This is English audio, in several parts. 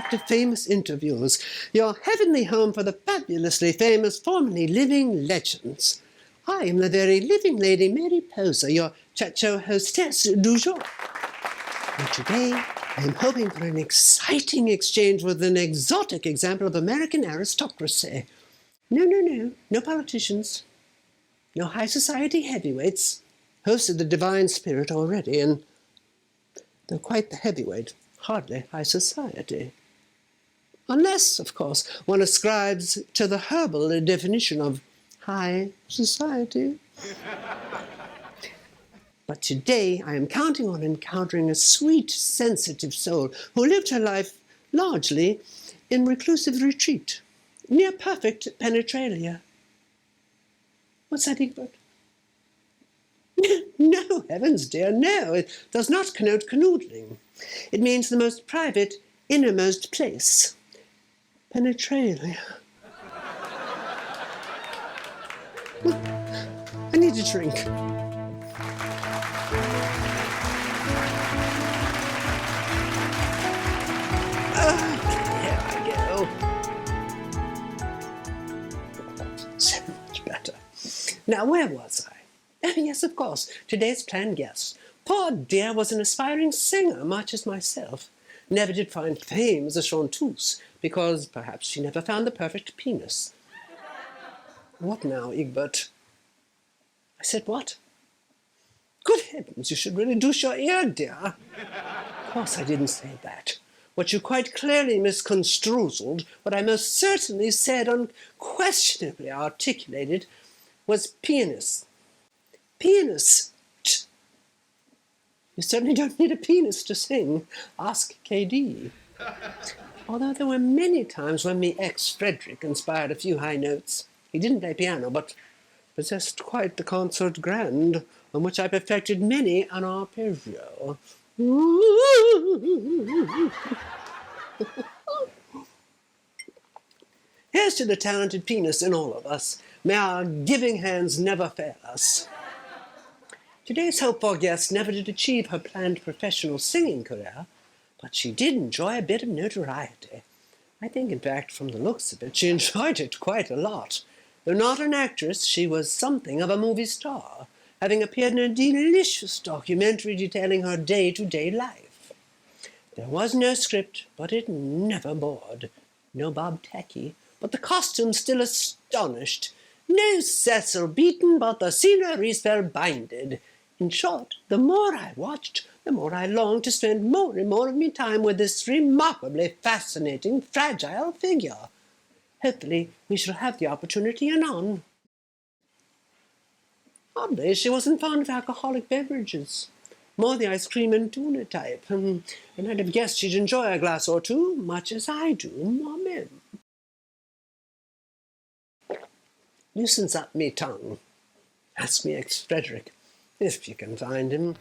attractive famous interviews, your heavenly home for the fabulously famous, formerly living legends. I am the very living lady Mary Pozah, your chat show hostess du jour. And today, I am hoping for an exciting exchange with an exotic example of American aristocracy. No politicians. No high society heavyweights. Hosted the divine spirit already, and though quite the heavyweight, hardly high society. Unless, of course, one ascribes to the herbal definition of high society. But today I am counting on encountering a sweet, sensitive soul who lived her life largely in reclusive retreat, near perfect penetralia. What's that, Egbert? No, heavens, dear, no. It does not connote canoodling. It means the most private, innermost place. Penetralia. I need a drink. Here I go. So much better. Now, where was I? Oh, yes, of course, today's planned guest. Poor dear was an aspiring singer, much as myself. Never did find fame as a chanteuse, because perhaps she never found the perfect penis. What now, Egbert? I said what? Good heavens, you should really douche your ear, dear. Of course I didn't say that. What you quite clearly misconstrued, what I most certainly said, unquestionably articulated, was penis. Penis. You certainly don't need a penis to sing. Ask KD. Although there were many times when me ex-Frederick inspired a few high notes. He didn't play piano, but possessed quite the concert grand, on which I perfected many an arpeggio. Here's to the talented penis in all of us. May our giving hands never fail us. Today's hopeful guest never did achieve her planned professional singing career, but she did enjoy a bit of notoriety. I think, in fact, from the looks of it, she enjoyed it quite a lot. Though not an actress, she was something of a movie star, having appeared in a delicious documentary detailing her day-to-day life. There was no script, but it never bored. No Bob Tacky, but the costumes still astonished. No Cecil Beaton, but the scenery spellbinded. In short, the more I watched, the more I longed to spend more and more of my time with this remarkably fascinating, fragile figure. Hopefully, we shall have the opportunity anon. Oddly, she wasn't fond of alcoholic beverages, more the ice cream and tuna type, and I'd have guessed she'd enjoy a glass or two, much as I do, Amen. Loosens up me tongue. Ask me ex-Frederick, if you can find him.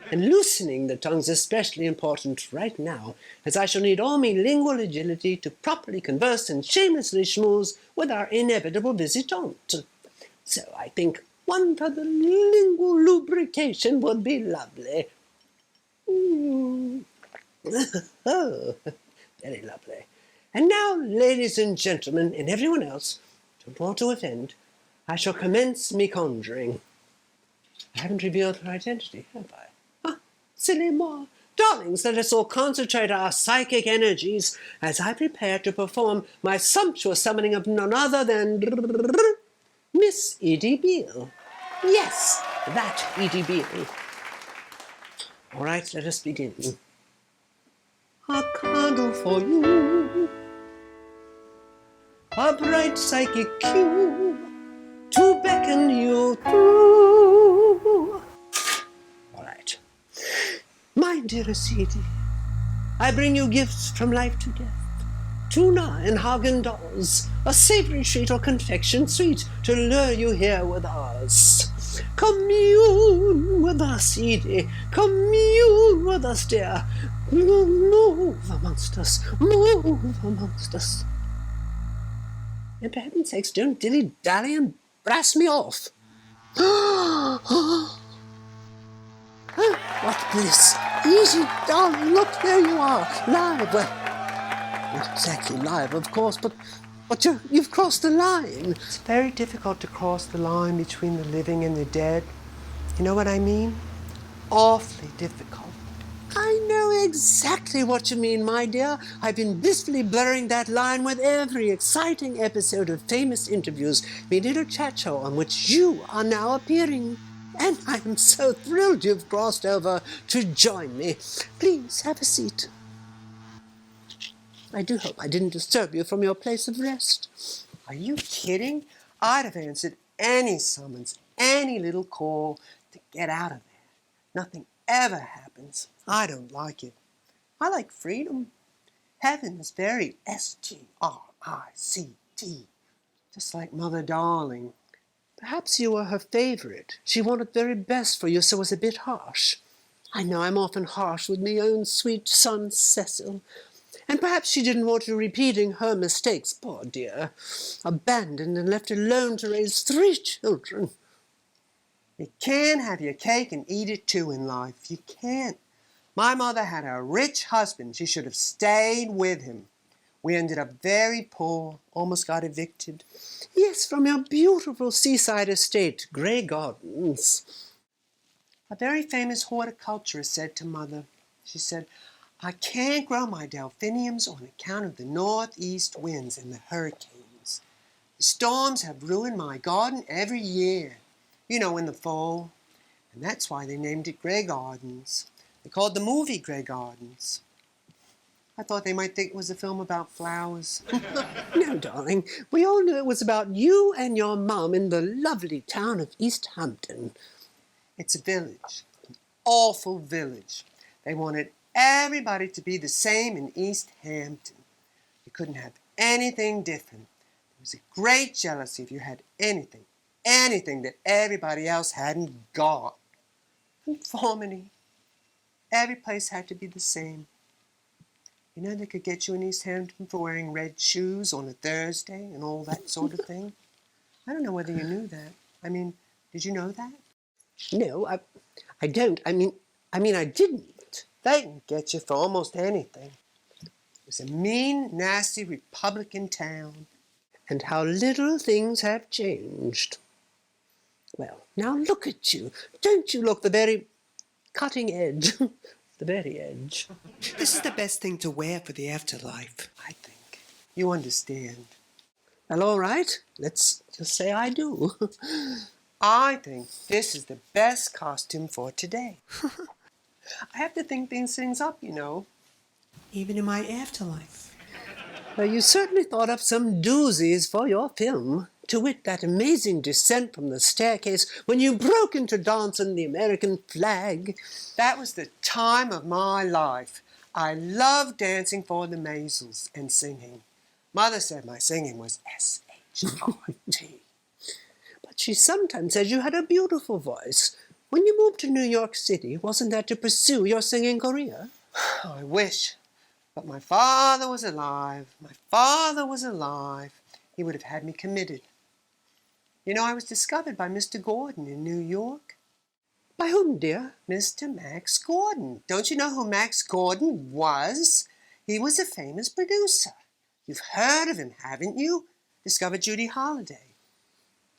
And loosening the tongue's especially important right now, as I shall need all me lingual agility to properly converse and shamelessly schmooze with our inevitable visitant. So I think one for the lingual lubrication would be lovely. Oh, very lovely. And now, ladies and gentlemen, and everyone else, don't want to offend, I shall commence me conjuring. I haven't revealed her identity, have I? Ah, silly moi. Darlings, let us all concentrate our psychic energies as I prepare to perform my sumptuous summoning of none other than Miss Edie Beale. Yes, that Edie Beale. All right, let us begin. A candle for you, a bright psychic cue to beckon you through. All right. My dearest Edie, I bring you gifts from life to death. Tuna and Haagen-Dazs, a savory treat or confection sweet to lure you here with us. Commune with us, Edie. Commune with us, dear. Move amongst us. Move amongst us. And for heaven's sakes, don't dilly-dally and brass me off. Oh, what bliss. Easy, darling, look, there you are, live. Not exactly live, of course, but you've crossed the line. It's very difficult to cross the line between the living and the dead. You know what I mean? Awfully difficult. I know exactly what you mean, my dear. I've been blissfully blurring that line with every exciting episode of Famous Interviews, the little chat show on which you are now appearing. And I am so thrilled you've crossed over to join me. Please have a seat. I do hope I didn't disturb you from your place of rest. Are you kidding? I'd have answered any summons, any little call to get out of there. Nothing ever happens. I don't like it. I like freedom. Heaven is very S-T-R-I-C-T, just like Mother Darling. Perhaps you were her favorite. She wanted very best for you, so was a bit harsh. I know I'm often harsh with my own sweet son Cecil. And perhaps she didn't want you repeating her mistakes, poor dear. Abandoned and left alone to raise 3 children. You can't have your cake and eat it too in life. You can't. My mother had a rich husband. She should have stayed with him. We ended up very poor, almost got evicted. Yes, from your beautiful seaside estate, Grey Gardens. A very famous horticulturist said to Mother, she said, I can't grow my delphiniums on account of the northeast winds and the hurricanes. The storms have ruined my garden every year, you know, in the fall. And that's why they named it Grey Gardens. They called the movie Grey Gardens. I thought they might think it was a film about flowers. No, darling. We all knew it was about you and your mum in the lovely town of East Hampton. It's a village, an awful village. They wanted everybody to be the same in East Hampton. You couldn't have anything different. There was a great jealousy if you had anything that everybody else hadn't got. Conformity. Every place had to be the same. You know, they could get you in East Hampton for wearing red shoes on a Thursday and all that sort of thing. I don't know whether you knew that. I mean, did you know that? No, I don't. I mean, I didn't. They can get you for almost anything. It was a mean, nasty Republican town. And how little things have changed. Well, now look at you. Don't you look the very cutting edge? The very edge. This is the best thing to wear for the afterlife, I think. You understand. Well, all right. Let's just say I do. I think this is the best costume for today. I have to think these things up, you know. Even in my afterlife. Well, you certainly thought up some doozies for your film. To wit, that amazing descent from the staircase when you broke into dance in the American flag. That was the time of my life. I loved dancing for the Maisels and singing. Mother said my singing was S-H-I-T. But she sometimes said you had a beautiful voice. When you moved to New York City, wasn't that to pursue your singing career? Oh, I wish. But my father was alive. He would have had me committed. You know, I was discovered by Mr. Gordon in New York. By whom, dear? Mr. Max Gordon. Don't you know who Max Gordon was? He was a famous producer. You've heard of him, haven't you? Discovered Judy Holliday.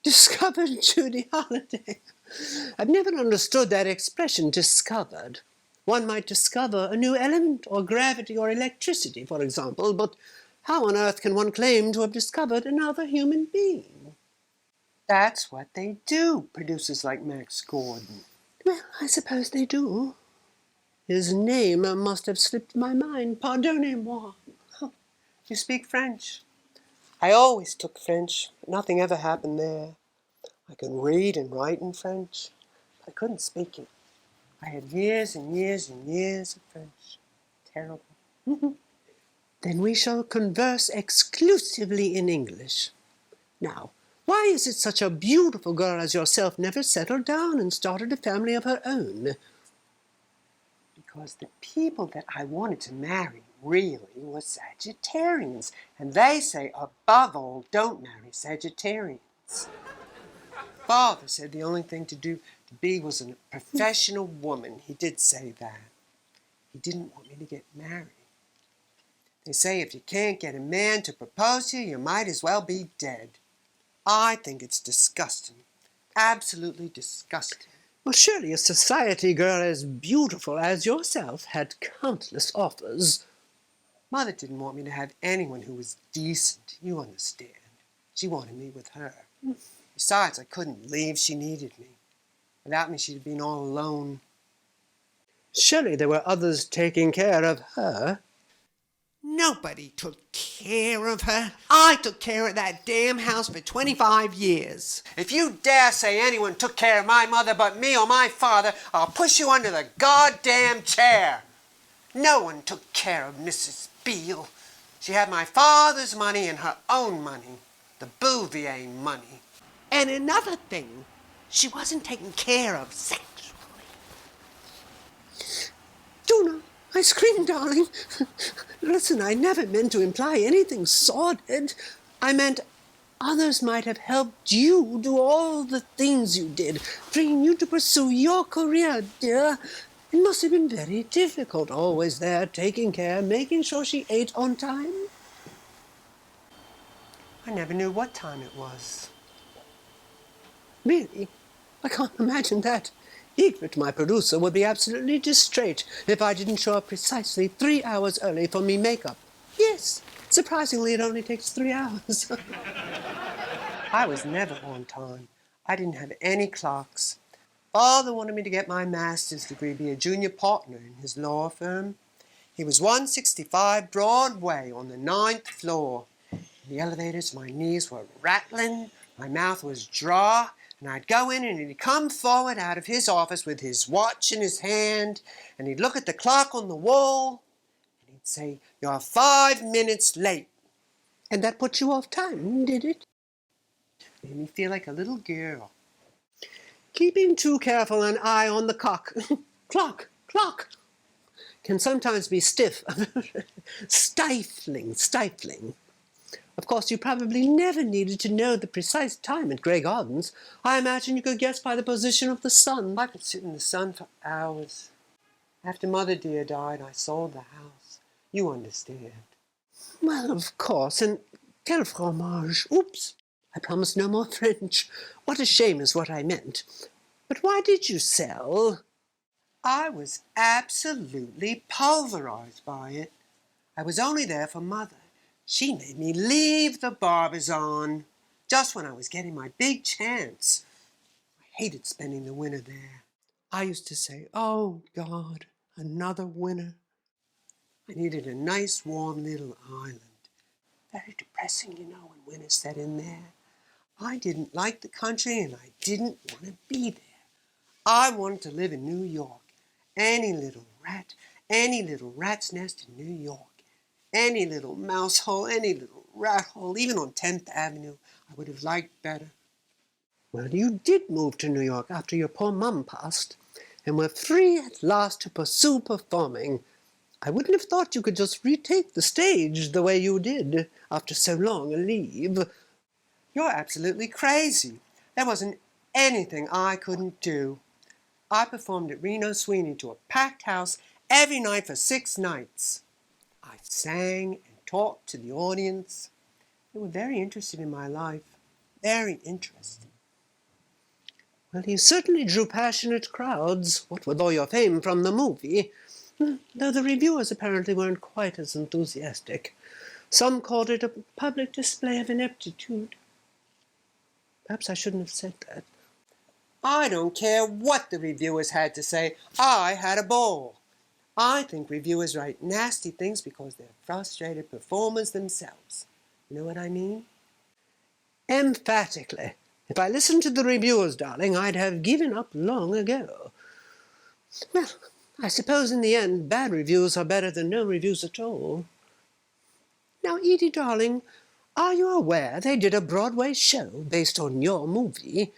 Discovered Judy Holliday? I've never understood that expression, discovered. One might discover a new element, or gravity, or electricity, for example, but how on earth can one claim to have discovered another human being? That's what they do, producers like Max Gordon. Well, I suppose they do. His name must have slipped my mind. Pardonnez-moi. You speak French? I always took French, but nothing ever happened there. I could read and write in French, but I couldn't speak it. I had years and years and years of French. Terrible. Then we shall converse exclusively in English. Now, why is it such a beautiful girl as yourself never settled down and started a family of her own? Because the people that I wanted to marry really were Sagittarians, and they say, above all, don't marry Sagittarians. Father said the only thing to be was a professional woman. He did say that. He didn't want me to get married. They say if you can't get a man to propose to you, you might as well be dead. I think it's disgusting. Absolutely disgusting. Well, surely a society girl as beautiful as yourself had countless offers. Mother didn't want me to have anyone who was decent, you understand. She wanted me with her. Besides, I couldn't leave. She needed me. Without me, she'd have been all alone. Surely there were others taking care of her. Nobody took care of her. I took care of that damn house for 25 years. If you dare say anyone took care of my mother but me or my father, I'll push you under the goddamn chair. No one took care of Mrs. Beale. She had my father's money and her own money, the Bouvier money. And another thing, she wasn't taken care of sexually. Duna, I screamed, darling. Listen, I never meant to imply anything sordid. I meant others might have helped you do all the things you did, freeing you to pursue your career, dear. It must have been very difficult, always there, taking care, making sure she ate on time. I never knew what time it was. Really? I can't imagine that. Egret, my producer, would be absolutely distraught if I didn't show up precisely 3 hours early for me makeup. Yes, surprisingly, it only takes 3 hours. I was never on time. I didn't have any clocks. Father wanted me to get my master's degree, be a junior partner in his law firm. He was 165 Broadway on the 9th floor. In the elevators, my knees were rattling, my mouth was dry, and I'd go in and he'd come forward out of his office with his watch in his hand, and he'd look at the clock on the wall, and he'd say, "You're 5 minutes late." And that put you off time, did it? Made me feel like a little girl. Keeping too careful an eye on the clock, can sometimes be stiff, stifling. Of course, you probably never needed to know the precise time at Grey Gardens. I imagine you could guess by the position of the sun. I could sit in the sun for hours. After Mother dear died, I sold the house. You understand. Well, of course, and quel fromage. Oops, I promised no more French. What a shame is what I meant. But why did you sell? I was absolutely pulverized by it. I was only there for Mother. She made me leave the Barbizon just when I was getting my big chance. I hated spending the winter there. I used to say, "Oh, God, another winter." I needed a nice, warm little island. Very depressing, you know, when winter set in there. I didn't like the country and I didn't want to be there. I wanted to live in New York. Any little rat's nest in New York. Any little mouse hole, any little rat hole, even on 10th Avenue, I would have liked better. Well, you did move to New York after your poor mum passed, and were free at last to pursue performing. I wouldn't have thought you could just retake the stage the way you did after so long a leave. You're absolutely crazy. There wasn't anything I couldn't do. I performed at Reno Sweeney to a packed house every night for 6 nights. I sang and talked to the audience. They were very interested in my life. Very interested. Well, you certainly drew passionate crowds, what with all your fame from the movie, though the reviewers apparently weren't quite as enthusiastic. Some called it a public display of ineptitude. Perhaps I shouldn't have said that. I don't care what the reviewers had to say. I had a ball. I think reviewers write nasty things because they're frustrated performers themselves. You know what I mean? Emphatically. If I listened to the reviewers, darling, I'd have given up long ago. Well, I suppose in the end, bad reviews are better than no reviews at all. Now, Edie, darling, are you aware they did a Broadway show based on your movie?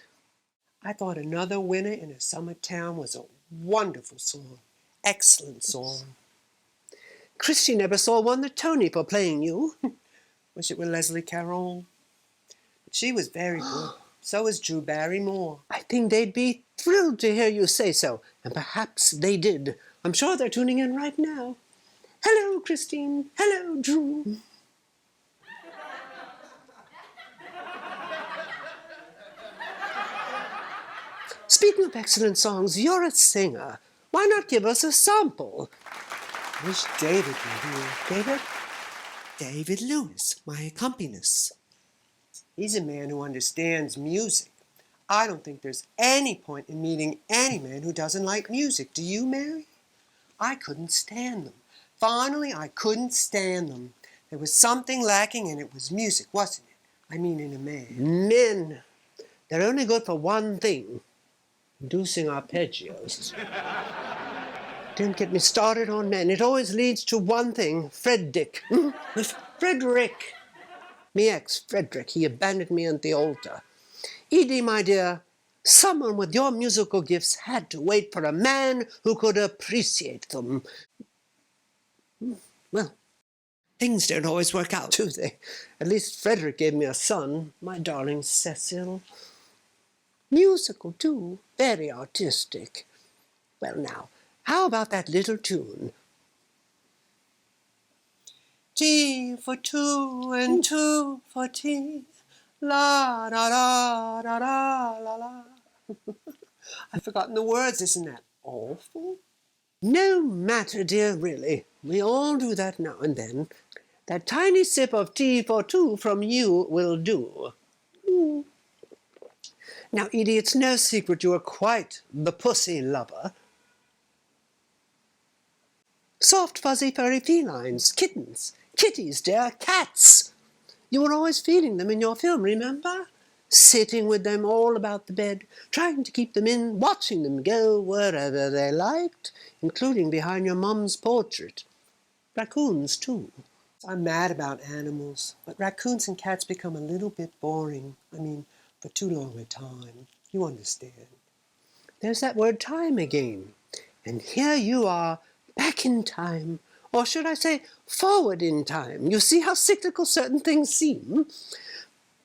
I thought Another Winter in a Summer Town was a wonderful song. Excellent song. Christy never saw won the Tony for playing you. Wish it were Leslie Caron. But she was very good. So was Drew Barrymore. I think they'd be thrilled to hear you say so, and perhaps they did. I'm sure they're tuning in right now. Hello, Christine. Hello, Drew. Speaking of excellent songs, you're a singer. Why not give us a sample? I wish David were here. David? David Lewis, my accompanist. He's a man who understands music. I don't think there's any point in meeting any man who doesn't like music. Do you, Mary? I couldn't stand them. Finally, I couldn't stand them. There was something lacking, and it was music, wasn't it? I mean, in a man. Men. They're only good for one thing. Inducing arpeggios. Don't get me started on men. It always leads to one thing. Frederick. Frederick. Me ex, Frederick. He abandoned me at the altar. Edie, my dear, someone with your musical gifts had to wait for a man who could appreciate them. Well, things don't always work out, do they? At least Frederick gave me a son, my darling Cecil. Musical, too. Very artistic. Well, now, how about that little tune? T for two and two for tea. La da da da da la la. I've forgotten the words. Isn't that awful? No matter, dear, really. We all do that now and then. That tiny sip of tea for two from you will do. Now, Edie, it's no secret you are quite the pussy lover. Soft, fuzzy, furry felines, kittens, kitties, dear, cats. You were always feeding them in your film, remember? Sitting with them all about the bed, trying to keep them in, watching them go wherever they liked, including behind your mum's portrait. Raccoons, too. I'm mad about animals, but raccoons and cats become a little bit boring. I mean, for too long a time. You understand. There's that word time again. And here you are, back in time. Or should I say, forward in time. You see how cyclical certain things seem?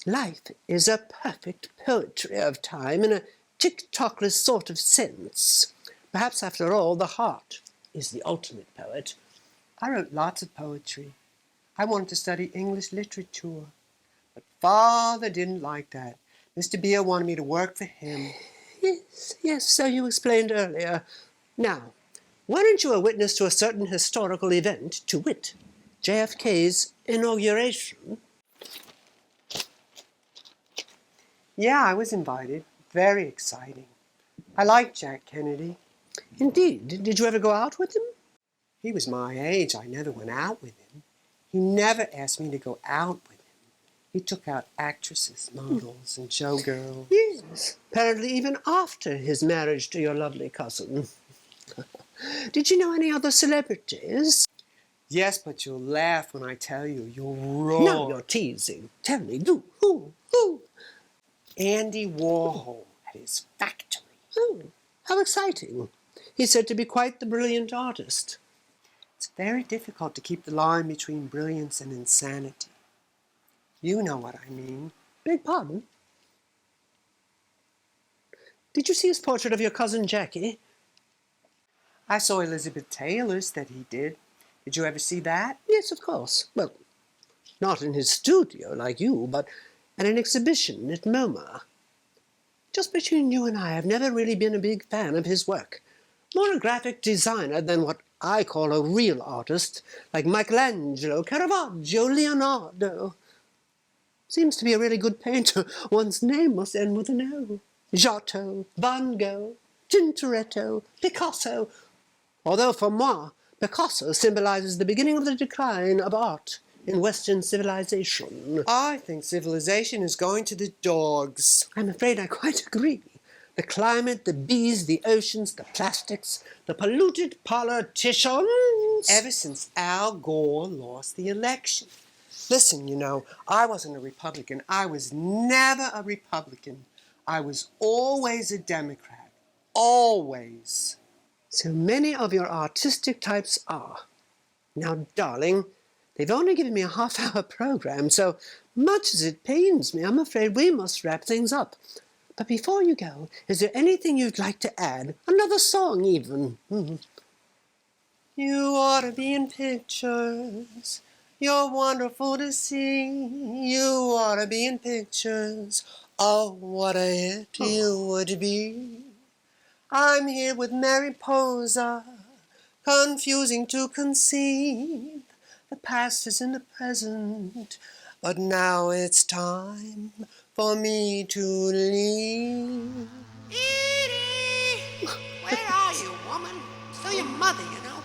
Life is a perfect poetry of time in a tick-tockless sort of sense. Perhaps, after all, the heart is the ultimate poet. I wrote lots of poetry. I wanted to study English literature. But Father didn't like that. Mr. Beale wanted me to work for him. Yes, so you explained earlier. Now, weren't you a witness to a certain historical event, to wit, JFK's inauguration? Yeah, I was invited. Very exciting. I liked Jack Kennedy. Indeed. Did you ever go out with him? He was my age. I never went out with him. He never asked me to go out with him. He took out actresses, models, and showgirls. Yes, apparently even after his marriage to your lovely cousin. Did you know any other celebrities? Yes, but you'll laugh when I tell you. You'll roar. No, you're teasing. Tell me, do. Who? Andy Warhol at his factory. Oh, how exciting. He's said to be quite the brilliant artist. It's very difficult to keep the line between brilliance and insanity. You know what I mean. Beg pardon? Did you see his portrait of your cousin Jackie? I saw Elizabeth Taylor's that he did. Did you ever see that? Yes, of course. Well, not in his studio like you, but at an exhibition at MoMA. Just between you and I've never really been a big fan of his work. More a graphic designer than what I call a real artist, like Michelangelo, Caravaggio, Leonardo. Seems to be a really good painter. One's name must end with an O. Giotto, Van Gogh, Tintoretto, Picasso. Although for moi, Picasso symbolizes the beginning of the decline of art in Western civilization. I think civilization is going to the dogs. I'm afraid I quite agree. The climate, the bees, the oceans, the plastics, the polluted politicians. Ever since Al Gore lost the election. Listen, you know, I wasn't a Republican. I was never a Republican. I was always a Democrat. Always. So many of your artistic types are. Now, darling, they've only given me a half-hour program, so much as it pains me, I'm afraid we must wrap things up. But before you go, is there anything you'd like to add? Another song, even? You ought to be in pictures. You're wonderful to see. You ought to be in pictures. Oh, what a hit you would be. I'm here with Mary Pozah, confusing to conceive. The past is in the present, but now it's time for me to leave. Edie! Where are you, woman? Still your mother, you know.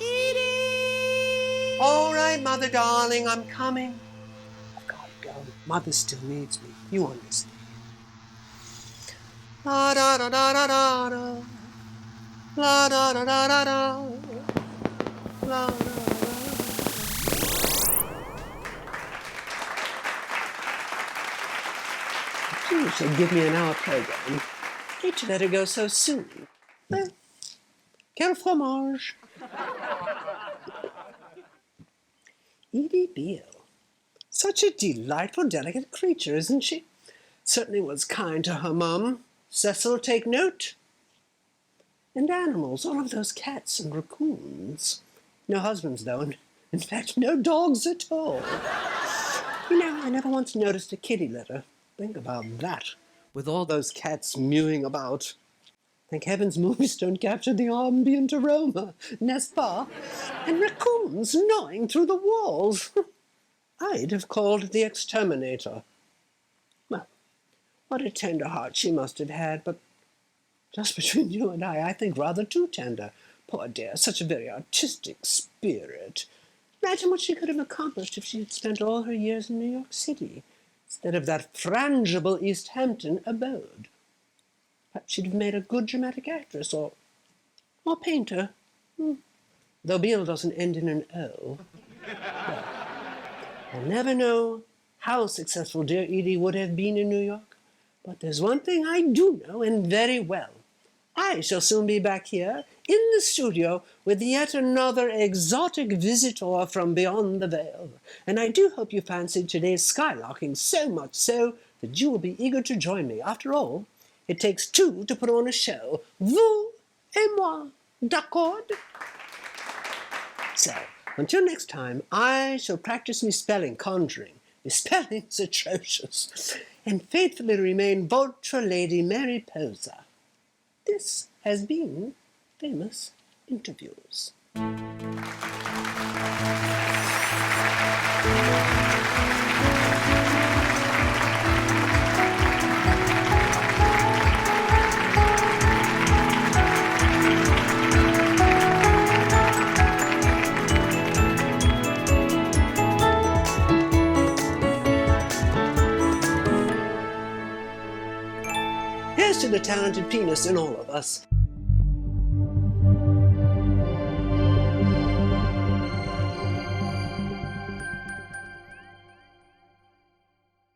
Edie! All right, Mother darling, I'm coming. I've got to go. Mother still needs me. You understand. La da da da da da da. La da da da da da. La da da da. You should give me an hour program. Hate to let her go so soon. Well, quel fromage. Edie Beale. Such a delightful, delicate creature, isn't she? Certainly was kind to her mum. Cecil, take note. And animals, all of those cats and raccoons. No husbands, though, and in fact, no dogs at all. You know, I never once noticed a kitty litter. Think about that, with all those cats mewing about. Thank heavens movies don't capture the ambient aroma, n'est-ce pas? And raccoons gnawing through the walls. I'd have called the exterminator. Well, what a tender heart she must have had, but just between you and I think rather too tender. Poor dear, such a very artistic spirit. Imagine what she could have accomplished if she had spent all her years in New York City, instead of that frangible East Hampton abode. Perhaps she'd have made a good dramatic actress or painter. Though Beale doesn't end in an O. Well, I'll never know how successful dear Edie would have been in New York, but there's one thing I do know, and very well. I shall soon be back here in the studio with yet another exotic visitor from beyond the veil, and I do hope you fancied today's skylarking so much so that you will be eager to join me. After all, it takes two to put on a show. Vous et moi, d'accord? So, until next time, I shall practice me spelling conjuring. My spelling's atrocious. And faithfully remain votre lady Mary Pozah. This has been Famous Interviews. Here's to the talented penis in all of us.